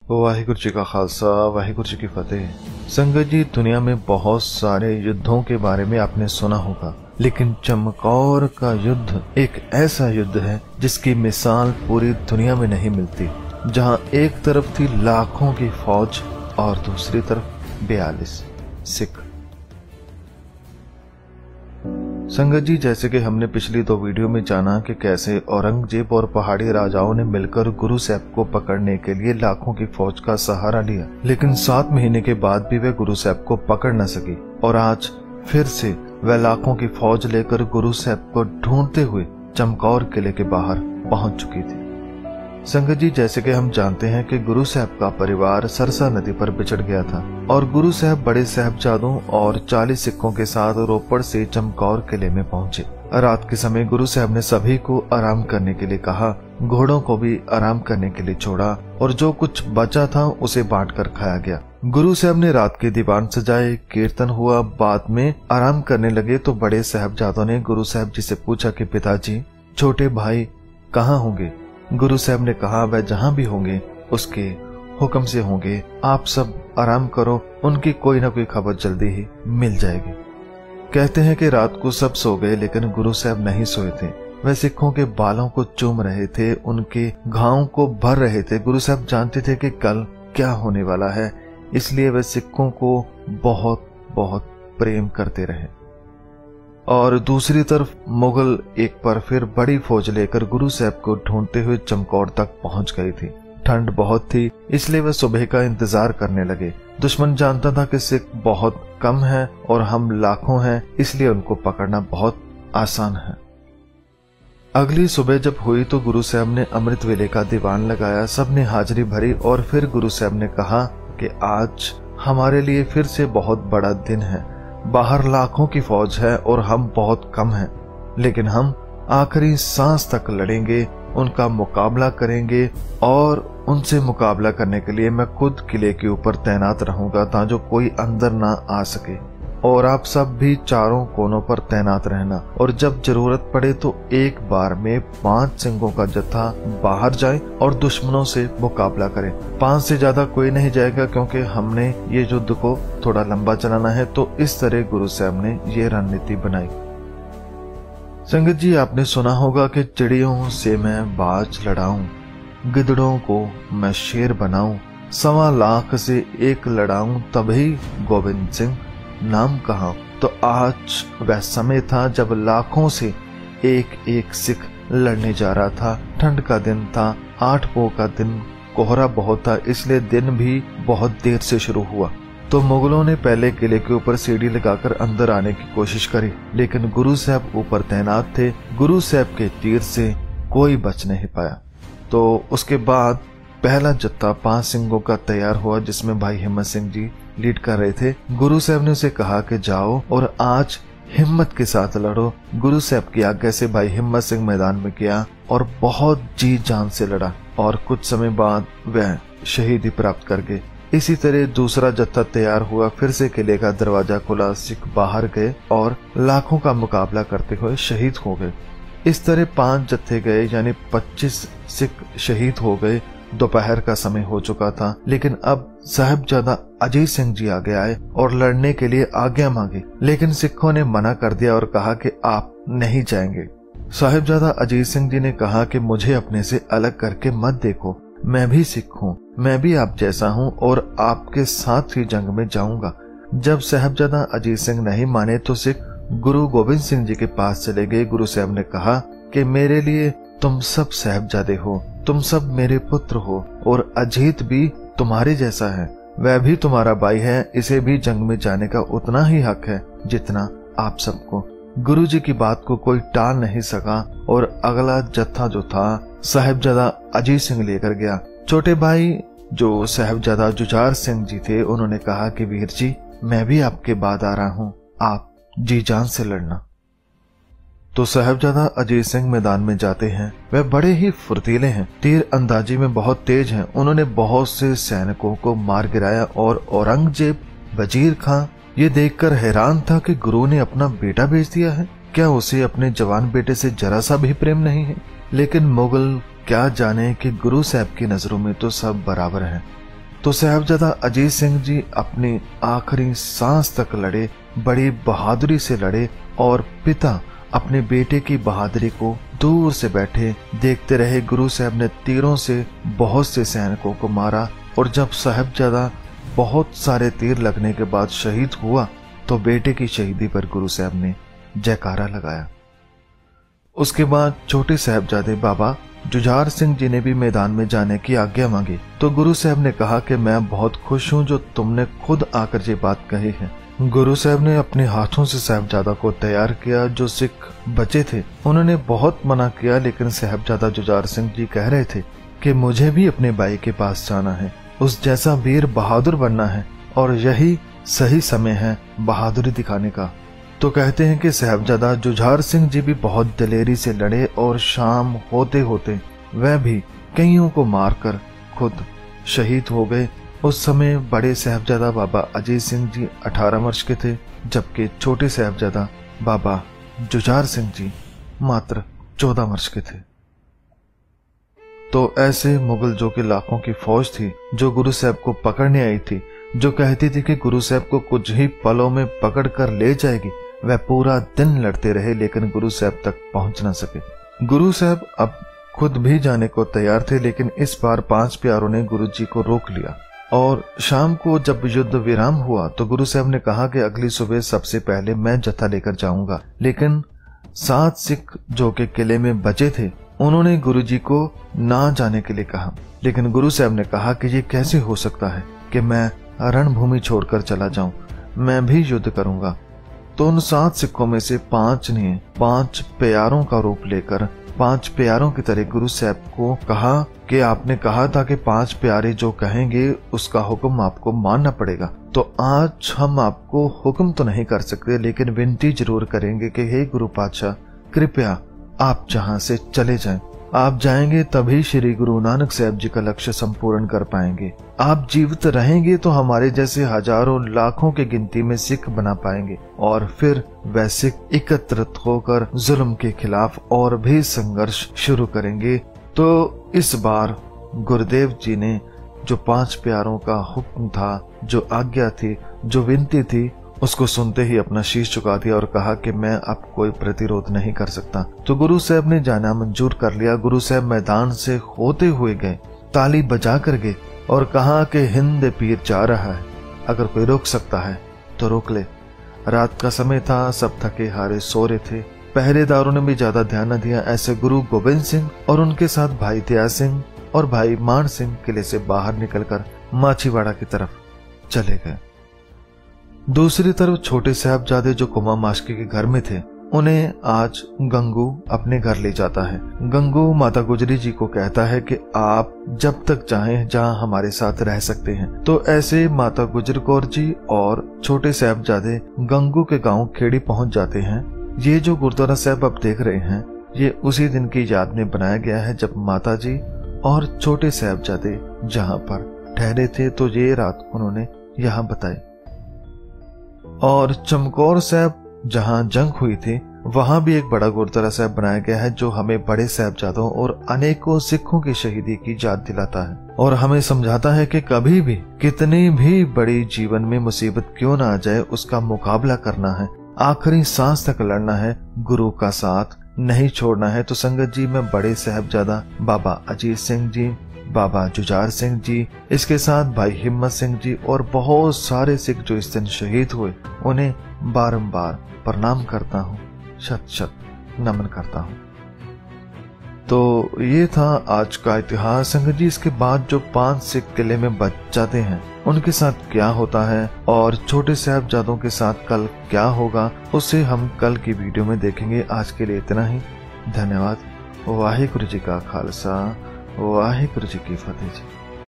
वाहिगुरु जी का खालसा, वाहिगुरु जी की फतेह। संगत जी, दुनिया में बहुत सारे युद्धों के बारे में आपने सुना होगा, लेकिन चमकौर का युद्ध एक ऐसा युद्ध है जिसकी मिसाल पूरी दुनिया में नहीं मिलती। जहां एक तरफ थी लाखों की फौज और दूसरी तरफ 42 सिख। संगत जी, जैसे कि हमने पिछली 2 वीडियो में जाना कि कैसे औरंगजेब और पहाड़ी राजाओं ने मिलकर गुरु साहब को पकड़ने के लिए लाखों की फौज का सहारा लिया, लेकिन 7 महीने के बाद भी वे गुरु साहब को पकड़ न सकी। और आज फिर से वह लाखों की फौज लेकर गुरु साहब को ढूंढते हुए चमकौर किले के बाहर पहुंच चुकी थी। संगत जी, जैसे कि हम जानते हैं कि गुरु साहब का परिवार सरसा नदी पर बिछड़ गया था और गुरु साहब बड़े साहबजादों और 40 सिखों के साथ रोपड़ से चमकौर किले में पहुंचे। रात के समय गुरु साहब ने सभी को आराम करने के लिए कहा, घोड़ों को भी आराम करने के लिए छोड़ा और जो कुछ बचा था उसे बांट कर खाया गया। गुरु साहब ने रात के दीवान सजाए, कीर्तन हुआ। बाद में आराम करने लगे तो बड़े साहबजादों ने गुरु साहब जी से पूछा कि पिताजी, छोटे भाई कहाँ होंगे? गुरु साहब ने कहा, वह जहां भी होंगे उसके हुक्म से होंगे, आप सब आराम करो, उनकी कोई ना कोई खबर जल्दी ही मिल जाएगी। कहते हैं कि रात को सब सो गए, लेकिन गुरु साहब नहीं सोए थे। वह सिखों के बालों को चूम रहे थे, उनके घावों को भर रहे थे। गुरु साहब जानते थे कि कल क्या होने वाला है, इसलिए वह सिखों को बहुत बहुत प्रेम करते रहे। और दूसरी तरफ मुगल एक बार फिर बड़ी फौज लेकर गुरु साहब को ढूंढते हुए चमकौर तक पहुंच गई थी। ठंड बहुत थी, इसलिए वह सुबह का इंतजार करने लगे। दुश्मन जानता था कि सिख बहुत कम हैं और हम लाखों हैं, इसलिए उनको पकड़ना बहुत आसान है। अगली सुबह जब हुई तो गुरु साहब ने अमृत वेले का दीवान लगाया, सबने हाजिरी भरी और फिर गुरु साहब ने कहा कि आज हमारे लिए फिर से बहुत बड़ा दिन है। बाहर लाखों की फौज है और हम बहुत कम हैं, लेकिन हम आखिरी सांस तक लड़ेंगे, उनका मुकाबला करेंगे और उनसे मुकाबला करने के लिए मैं खुद किले के ऊपर तैनात रहूंगा ताकि कोई अंदर ना आ सके। और आप सब भी चारों कोनों पर तैनात रहना और जब जरूरत पड़े तो एक बार में 5 सिंहों का जत्था बाहर जाए और दुश्मनों से मुकाबला करें। 5 से ज्यादा कोई नहीं जाएगा, क्योंकि हमने ये युद्ध को थोड़ा लंबा चलाना है। तो इस तरह गुरु साहब ने ये रणनीति बनाई। संगत जी, आपने सुना होगा कि चिड़ियों से मैं बाज लड़ाऊं, गिदड़ों को मैं शेर बनाऊं, 1.25 लाख से 1 लड़ाऊं, तभी गोविंद सिंह नाम कहा। तो आज वह समय था जब लाखों से एक सिख लड़ने जा रहा था। ठंड का दिन था, 8 पोह का दिन, कोहरा बहुत था, इसलिए दिन भी बहुत देर से शुरू हुआ। तो मुगलों ने पहले किले के ऊपर सीढ़ी लगाकर अंदर आने की कोशिश करी, लेकिन गुरु साहब ऊपर तैनात थे। गुरु साहब के तीर से कोई बच नहीं पाया। तो उसके बाद पहला जत्था 5 सिंहों का तैयार हुआ, जिसमें भाई हिम्मत सिंह जी लीड कर रहे थे। गुरु साहब ने उसे कहा कि जाओ और आज हिम्मत के साथ लड़ो। गुरु साहब की आज्ञा से भाई हिम्मत सिंह मैदान में गया और बहुत जी जान से लड़ा और कुछ समय बाद वह शहीदी प्राप्त कर गए। इसी तरह दूसरा जत्था तैयार हुआ, फिर से किले का दरवाजा खुला, सिख बाहर गए और लाखों का मुकाबला करते हुए शहीद हो गए। इस तरह 5 जत्थे गए, यानी 25 सिख शहीद हो गए। दोपहर का समय हो चुका था, लेकिन अब साहिबजादा अजीत सिंह जी आगे आए और लड़ने के लिए आज्ञा मांगी, लेकिन सिखों ने मना कर दिया और कहा कि आप नहीं जाएंगे। साहिबजादा अजीत सिंह जी ने कहा कि मुझे अपने से अलग करके मत देखो, मैं भी सिख हूँ, मैं भी आप जैसा हूँ और आपके साथ ही जंग में जाऊंगा। जब साहिबजादा अजीत सिंह नहीं माने तो सिख गुरु गोविंद सिंह जी के पास चले गए। गुरु साहब ने कहा कि मेरे लिए तुम सब साहिबजादे हो, तुम सब मेरे पुत्र हो और अजीत भी तुम्हारे जैसा है, वह भी तुम्हारा भाई है, इसे भी जंग में जाने का उतना ही हक है जितना आप सबको। गुरु जी की बात को कोई टाल नहीं सका और अगला जत्था जो था साहिबजादा अजीत सिंह लेकर गया। छोटे भाई जो साहिबजादा जुझार सिंह जी थे, उन्होंने कहा कि वीर जी, मैं भी आपके बाद आ रहा हूँ, आप जी जान से लड़ना। तो साहिबजादा अजीत सिंह मैदान में जाते हैं। वह बड़े ही फुर्तीले हैं, तीर अंदाजी में बहुत तेज हैं। उन्होंने बहुत से सैनिकों को मार गिराया और औरंगजेब वजीर खां ये देखकर हैरान था कि गुरु ने अपना बेटा भेज दिया है। क्या उसे अपने जवान बेटे से जरा सा भी प्रेम नहीं है? लेकिन मुगल क्या जाने कि गुरु साहब की नजरों में तो सब बराबर हैं। तो साहबजादा अजीत सिंह जी अपनी आखिरी सांस तक लड़े, बड़ी बहादुरी से लड़े और पिता अपने बेटे की बहादुरी को दूर से बैठे देखते रहे। गुरु साहब ने तीरों से बहुत से सैनिकों को मारा और जब साहबजादा बहुत सारे तीर लगने के बाद शहीद हुआ तो बेटे की शहीदी पर गुरु साहब ने जयकारा लगाया। उसके बाद छोटे साहबजादे बाबा जुझार सिंह जी ने भी मैदान में जाने की आज्ञा मांगी तो गुरु साहब ने कहा कि मैं बहुत खुश हूं जो तुमने खुद आकर ये बात कही है। गुरु साहब ने अपने हाथों से साहबजादा को तैयार किया। जो सिख बचे थे उन्होंने बहुत मना किया, लेकिन साहबजादा जुझार सिंह जी कह रहे थे कि मुझे भी अपने भाई के पास जाना है, उस जैसा वीर बहादुर बनना है और यही सही समय है बहादुरी दिखाने का। तो कहते हैं कि साहबजादा जुझार सिंह जी भी बहुत दिलेरी से लड़े और शाम होते होते वह भी कईयों को मारकर खुद शहीद हो गए। उस समय बड़े साहबजादा बाबा अजीत सिंह जी 18 वर्ष के थे, जबकि छोटे साहबजादा बाबा जुझार सिंह जी मात्र 14 वर्ष के थे। तो ऐसे मुगल जो कि लाखों की फौज थी जो गुरु साहब को पकड़ने आई थी, जो कहती थी कि गुरु साहब को कुछ ही पलों में पकड़ कर ले जाएगी, वह पूरा दिन लड़ते रहे लेकिन गुरु साहब तक पहुंच न सके। गुरु साहब अब खुद भी जाने को तैयार थे, लेकिन इस बार 5 प्यारों ने गुरु जी को रोक लिया और शाम को जब युद्ध विराम हुआ तो गुरु साहब ने कहा कि अगली सुबह सबसे पहले मैं जत्था लेकर जाऊंगा। लेकिन 7 सिख जो कि किले में बचे थे उन्होंने गुरु जी को ना जाने के लिए कहा, लेकिन गुरु साहब ने कहा कि ये कैसे हो सकता है कि मैं रणभूमि छोड़कर चला जाऊं, मैं भी युद्ध करूंगा। तो उन 7 सिखों में से 5 ने 5 प्यारों का रूप लेकर 5 प्यारों की तरह गुरु साहब को कहा कि आपने कहा था कि 5 प्यारे जो कहेंगे उसका हुक्म आपको मानना पड़ेगा। तो आज हम आपको हुक्म तो नहीं कर सकते, लेकिन विनती जरूर करेंगे कि हे गुरु पातशाह, कृपया आप जहां से चले जाएं। आप जाएंगे तभी श्री गुरु नानक साहब जी का लक्ष्य संपूर्ण कर पाएंगे। आप जीवित रहेंगे तो हमारे जैसे हजारों लाखों की गिनती में सिख बना पाएंगे और फिर वह सिख एकत्रित होकर जुल्म के खिलाफ और भी संघर्ष शुरू करेंगे। तो इस बार गुरुदेव जी ने जो 5 प्यारों का हुक्म था, जो आज्ञा थी, जो विनती थी, उसको सुनते ही अपना शीश झुका दिया और कहा कि मैं अब कोई प्रतिरोध नहीं कर सकता। तो गुरु साहब ने जाना मंजूर कर लिया। गुरु साहब मैदान से होते हुए गए, ताली बजा कर गए और कहा कि हिंद पीर जा रहा है, अगर कोई रोक सकता है तो रोक ले। रात का समय था, सब थके हारे सो रहे थे, पहरेदारों ने भी ज्यादा ध्यान न दिया। ऐसे गुरु गोविंद सिंह और उनके साथ भाई दया सिंह और भाई मान सिंह किले से बाहर निकलकर माछीवाड़ा की तरफ चले गए। दूसरी तरफ छोटे साहबजादे जो कुमा माशके के घर में थे, उन्हें आज गंगू अपने घर ले जाता है। गंगू माता गुजरी जी को कहता है कि आप जब तक चाहें जहां हमारे साथ रह सकते हैं। तो ऐसे माता गुजर कौर जी और छोटे साहबजादे गंगू के गांव खेड़ी पहुंच जाते हैं। ये जो गुरुद्वारा साहब आप देख रहे हैं, ये उसी दिन की याद में बनाया गया है जब माता जी और छोटे साहबजादे जहां पर ठहरे थे, तो ये रात उन्होंने यहाँ बताई। और चमकौर साहब जहां जंग हुई थी, वहां भी एक बड़ा गुरुद्वारा साहब बनाया गया है जो हमें बड़े साहबजादों और अनेकों सिखों की शहीदी की याद दिलाता है और हमें समझाता है कि कभी भी कितनी भी बड़ी जीवन में मुसीबत क्यों ना आ जाए, उसका मुकाबला करना है, आखिरी सांस तक लड़ना है, गुरु का साथ नहीं छोड़ना है। तो संगत जी, मैं बड़े साहबजादा बाबा अजीत सिंह जी, बाबा जुझार सिंह जी, इसके साथ भाई हिम्मत सिंह जी और बहुत सारे सिख जो इस दिन शहीद हुए, उन्हें बारंबार प्रणाम करता हूँ, शत शत नमन करता हूँ। तो ये था आज का इतिहास। संगत जी, इसके बाद जो 5 सिख किले में बच जाते हैं, उनके साथ क्या होता है और छोटे साहबजादों के साथ कल क्या होगा, उसे हम कल की वीडियो में देखेंगे। आज के लिए इतना ही। धन्यवाद। वाहिगुरु जी का खालसा, वाहिगुरु जी की फतेह जी।